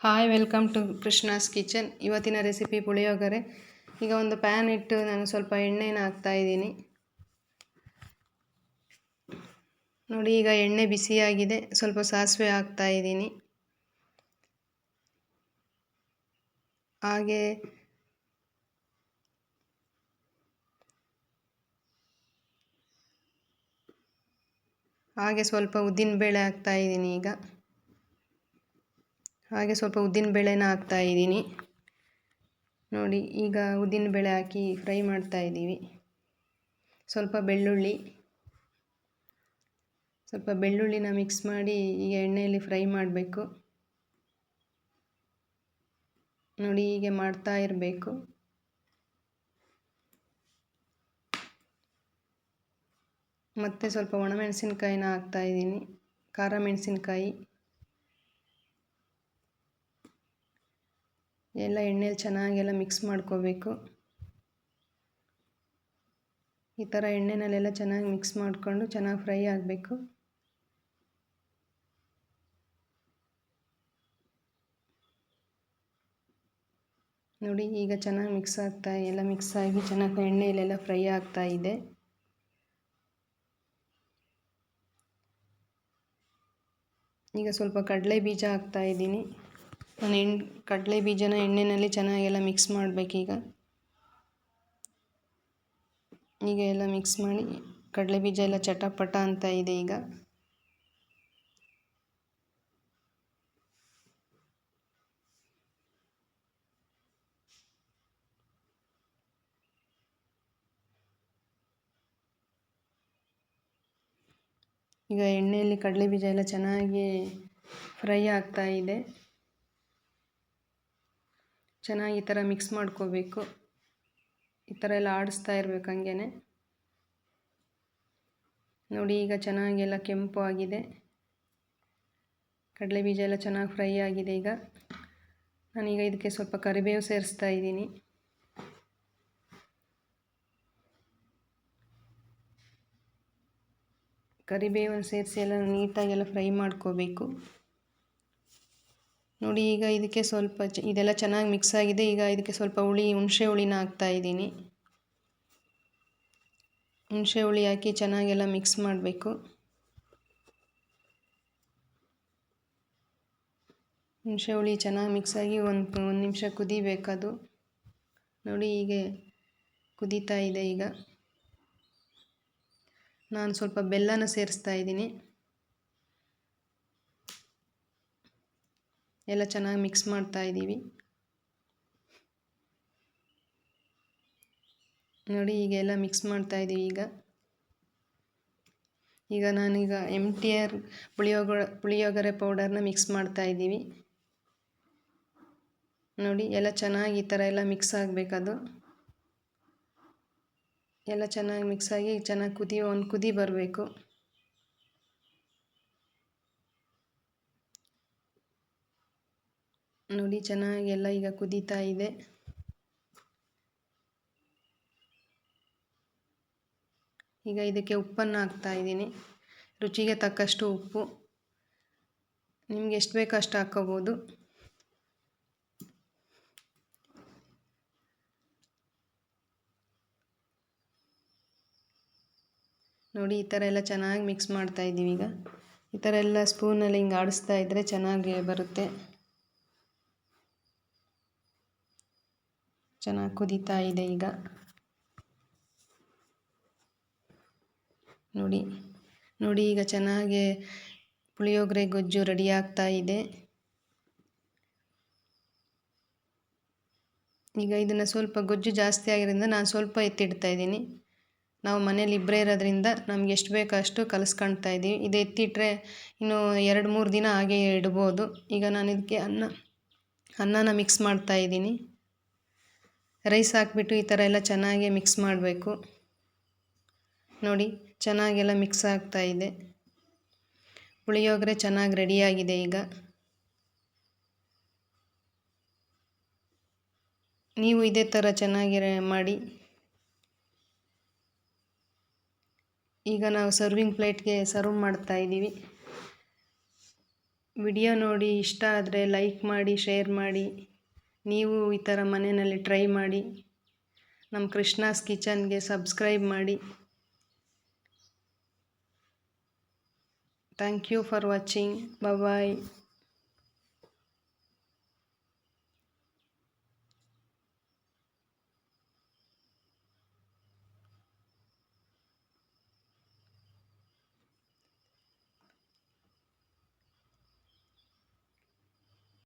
Hi, welcome to Krishna's kitchen. ಇವತ್ತಿನ recipe puliyogare. ಈಗ ಒಂದು ಪ್ಯಾನ್ ಇಟ್ಟು ನಾನು ಸ್ವಲ್ಪ ಎಣ್ಣೆನ ಹಾಕ್ತಾ ಇದ್ದೀನಿ. ನೋಡಿ, ಈಗ ಎಣ್ಣೆ ಬಿಸಿಯಾಗಿದೆ. ಸ್ವಲ್ಪ ಸಾಸಿವೆ ಹಾಕ್ತಾ ಇದ್ದೀನಿ. ಹಾಗೆ ಸ್ವಲ್ಪ ಉದ್ದಿನಬೇಳೆ ಹಾಕ್ತಾ ಇದ್ದೀನಿ. ಹಾಗೆ ಸ್ವಲ್ಪ ಉದ್ದಿನಬೇಳೆನ ಹಾಕ್ತಾ ಇದ್ದೀನಿ. ನೋಡಿ, ಈಗ ಉದ್ದಿನಬೇಳೆ ಹಾಕಿ ಫ್ರೈ ಮಾಡ್ತಾ ಇದ್ದೀವಿ. ಸ್ವಲ್ಪ ಬೆಳ್ಳುಳ್ಳಿನ ಮಿಕ್ಸ್ ಮಾಡಿ ಈಗ ಎಣ್ಣೆಯಲ್ಲಿ ಫ್ರೈ ಮಾಡಬೇಕು. ನೋಡಿ, ಹೀಗೆ ಮಾಡ್ತಾ ಇರಬೇಕು. ಮತ್ತು ಸ್ವಲ್ಪ ಒಣಮೆಣಸಿನ್ಕಾಯಿನ ಹಾಕ್ತಾ ಇದ್ದೀನಿ, ಖಾರ ಮೆಣಸಿನ್ಕಾಯಿ. ಎಲ್ಲ ಎಣ್ಣೆಯಲ್ಲಿ ಚೆನ್ನಾಗೆಲ್ಲ ಮಿಕ್ಸ್ ಮಾಡ್ಕೋಬೇಕು. ಈ ಥರ ಎಣ್ಣೆನಲ್ಲೆಲ್ಲ ಚೆನ್ನಾಗಿ ಮಿಕ್ಸ್ ಮಾಡಿಕೊಂಡು ಚೆನ್ನಾಗಿ ಫ್ರೈ ಆಗಬೇಕು. ನೋಡಿ, ಈಗ ಚೆನ್ನಾಗಿ ಮಿಕ್ಸ್ ಆಗಿ ಚೆನ್ನಾಗಿ ಎಣ್ಣೆಯಲ್ಲೆಲ್ಲ ಫ್ರೈ ಆಗ್ತಾ ಇದೆ. ಈಗ ಸ್ವಲ್ಪ ಕಡಲೆ ಬೀಜ ಹಾಕ್ತಾ ಇದ್ದೀನಿ. ನಾನು ಕಡಲೆ ಬೀಜನ ಎಣ್ಣೆಯಲ್ಲಿ ಚೆನ್ನಾಗೆಲ್ಲ ಮಿಕ್ಸ್ ಮಾಡಬೇಕೀಗ. ಈಗ ಎಲ್ಲ ಮಿಕ್ಸ್ ಮಾಡಿ ಕಡಲೆ ಬೀಜ ಎಲ್ಲ ಚಟಪಟ ಅಂತ ಇದೆ. ಈಗ ಎಣ್ಣೆಯಲ್ಲಿ ಕಡಲೆ ಬೀಜ ಎಲ್ಲ ಚೆನ್ನಾಗಿ ಫ್ರೈ ಆಗ್ತಾ ಇದೆ. ಚೆನ್ನಾಗಿ ಈ ಥರ ಮಿಕ್ಸ್ ಮಾಡ್ಕೋಬೇಕು. ಈ ಥರ ಎಲ್ಲ ಆಡಿಸ್ತಾ ಇರಬೇಕು ಹಂಗೇನೆ. ನೋಡಿ, ಈಗ ಚೆನ್ನಾಗೆಲ್ಲ ಕೆಂಪು ಆಗಿದೆ. ಕಡಲೆ ಬೀಜ ಎಲ್ಲ ಚೆನ್ನಾಗಿ ಫ್ರೈ ಆಗಿದೆ. ಈಗ ನಾನೀಗ ಇದಕ್ಕೆ ಸ್ವಲ್ಪ ಕರಿಬೇವು ಸೇರಿಸ್ತಾ ಇದ್ದೀನಿ. ಕರಿಬೇವನ್ನು ಸೇರಿಸಿ ಎಲ್ಲ ನೀಟಾಗೆಲ್ಲ ಫ್ರೈ ಮಾಡ್ಕೋಬೇಕು. ನೋಡಿ, ಈಗ ಇದಕ್ಕೆ ಸ್ವಲ್ಪ ಇದೆಲ್ಲ ಚೆನ್ನಾಗಿ ಮಿಕ್ಸ್ ಆಗಿದೆ. ಈಗ ಇದಕ್ಕೆ ಸ್ವಲ್ಪ ಹುಣಸೆ ಹುಳಿನ ಹಾಕ್ತಾ ಇದ್ದೀನಿ. ಹುಣಸೆ ಹುಳಿ ಹಾಕಿ ಚೆನ್ನಾಗೆಲ್ಲ ಮಿಕ್ಸ್ ಮಾಡಬೇಕು. ಹುಣಸೆ ಹುಳಿ ಚೆನ್ನಾಗಿ ಮಿಕ್ಸ್ ಆಗಿ ಒಂದು ನಿಮಿಷ ಕುದಿಬೇಕದು. ನೋಡಿ, ಹೀಗೆ ಕುದೀತಾ ಇದೆ. ಈಗ ನಾನು ಸ್ವಲ್ಪ ಬೆಲ್ಲನ ಸೇರಿಸ್ತಾ ಇದ್ದೀನಿ. ಎಲ್ಲ ಚೆನ್ನಾಗಿ ಮಿಕ್ಸ್ ಮಾಡ್ತಾ ಇದ್ದೀವಿ. ನೋಡಿ, ಹೀಗೆಲ್ಲ ಮಿಕ್ಸ್ ಮಾಡ್ತಾ ಇದ್ದೀವಿ. ಈಗ ನಾನೀಗ MTR ಪುಳಿಯೋಗರೆ ಪೌಡರ್ನ ಮಿಕ್ಸ್ ಮಾಡ್ತಾ ಇದ್ದೀವಿ. ನೋಡಿ, ಎಲ್ಲ ಚೆನ್ನಾಗಿ ಈ ಥರ ಎಲ್ಲ ಮಿಕ್ಸ್ ಆಗಬೇಕದು. ಎಲ್ಲ ಚೆನ್ನಾಗಿ ಮಿಕ್ಸ್ ಆಗಿ ಚೆನ್ನಾಗಿ ಒಂದು ಕುದಿ ಬರಬೇಕು. ನೋಡಿ, ಚೆನ್ನಾಗಿ ಎಲ್ಲ ಈಗ ಕುದೀತಾ ಇದೆ. ಈಗ ಇದಕ್ಕೆ ಉಪ್ಪನ್ನು ಹಾಕ್ತಾ ಇದ್ದೀನಿ. ರುಚಿಗೆ ತಕ್ಕಷ್ಟು ಉಪ್ಪು. ನಿಮ್ಗೆ ಎಷ್ಟು ಬೇಕೋ ಅಷ್ಟು ಹಾಕ್ಕೋಬೋದು. ನೋಡಿ, ಈ ಥರ ಎಲ್ಲ ಚೆನ್ನಾಗಿ ಮಿಕ್ಸ್ ಮಾಡ್ತಾ ಇದ್ದೀವಿ. ಈಗ ಈ ಥರ ಎಲ್ಲ ಸ್ಪೂನಲ್ಲಿ ಹಿಂಗೆ ಆಡಿಸ್ತಾ ಇದ್ದರೆ ಚೆನ್ನಾಗಿ ಬರುತ್ತೆ. ಚೆನ್ನಾಗಿ ಕುದೀತಾ ಇದೆ. ಈಗ ನೋಡಿ, ಈಗ ಚೆನ್ನಾಗಿ ಪುಳಿಯೋಗರೆ ಗೊಜ್ಜು ರೆಡಿ ಆಗ್ತಾ ಇದೆ. ಈಗ ಇದನ್ನು ಸ್ವಲ್ಪ ಗೊಜ್ಜು ಜಾಸ್ತಿ ಆಗಿರೋದ್ರಿಂದ ನಾನು ಸ್ವಲ್ಪ ಎತ್ತಿಡ್ತಾ ಇದ್ದೀನಿ. ನಾವು ಮನೇಲಿ ಇಬ್ಬರೇ ಇರೋದ್ರಿಂದ ನಮ್ಗೆ ಎಷ್ಟು ಬೇಕೋ ಅಷ್ಟು ಕಲಿಸ್ಕೊಳ್ತಾ ಇದ್ದೀವಿ. ಇದು ಎತ್ತಿಟ್ರೆ ಇನ್ನು 2-3 ದಿನ ಹಾಗೆ ಇಡ್ಬೋದು. ಈಗ ನಾನು ಇದಕ್ಕೆ ಅನ್ನನ ಮಿಕ್ಸ್ ಮಾಡ್ತಾ ಇದ್ದೀನಿ. ರೈಸ್ ಹಾಕ್ಬಿಟ್ಟು ಈ ಥರ ಎಲ್ಲ ಚೆನ್ನಾಗಿ ಮಿಕ್ಸ್ ಮಾಡಬೇಕು. ನೋಡಿ, ಚೆನ್ನಾಗೆಲ್ಲ ಮಿಕ್ಸ್ ಆಗ್ತಾ ಇದೆ. ಪುಳಿಯೋಗರೆ ಚೆನ್ನಾಗಿ ರೆಡಿಯಾಗಿದೆ. ಈಗ ನೀವು ಇದೇ ಥರ ಚೆನ್ನಾಗಿ ಮಾಡಿ. ಈಗ ನಾವು ಸರ್ವಿಂಗ್ ಪ್ಲೇಟ್ಗೆ ಸರ್ವ್ ಮಾಡ್ತಾ ಇದ್ದೀವಿ. ವಿಡಿಯೋ ನೋಡಿ ಇಷ್ಟ ಆದರೆ ಲೈಕ್ ಮಾಡಿ, ಶೇರ್ ಮಾಡಿ. ನೀವು ಈ ಥರ ಮನೆಯಲ್ಲಿ ಟ್ರೈ ಮಾಡಿ. ನಮ್ಮ ಕೃಷ್ಣಾಸ್ ಕಿಚನ್ಗೆ ಸಬ್ಸ್ಕ್ರೈಬ್ ಮಾಡಿ. Thank you for watching. Bye.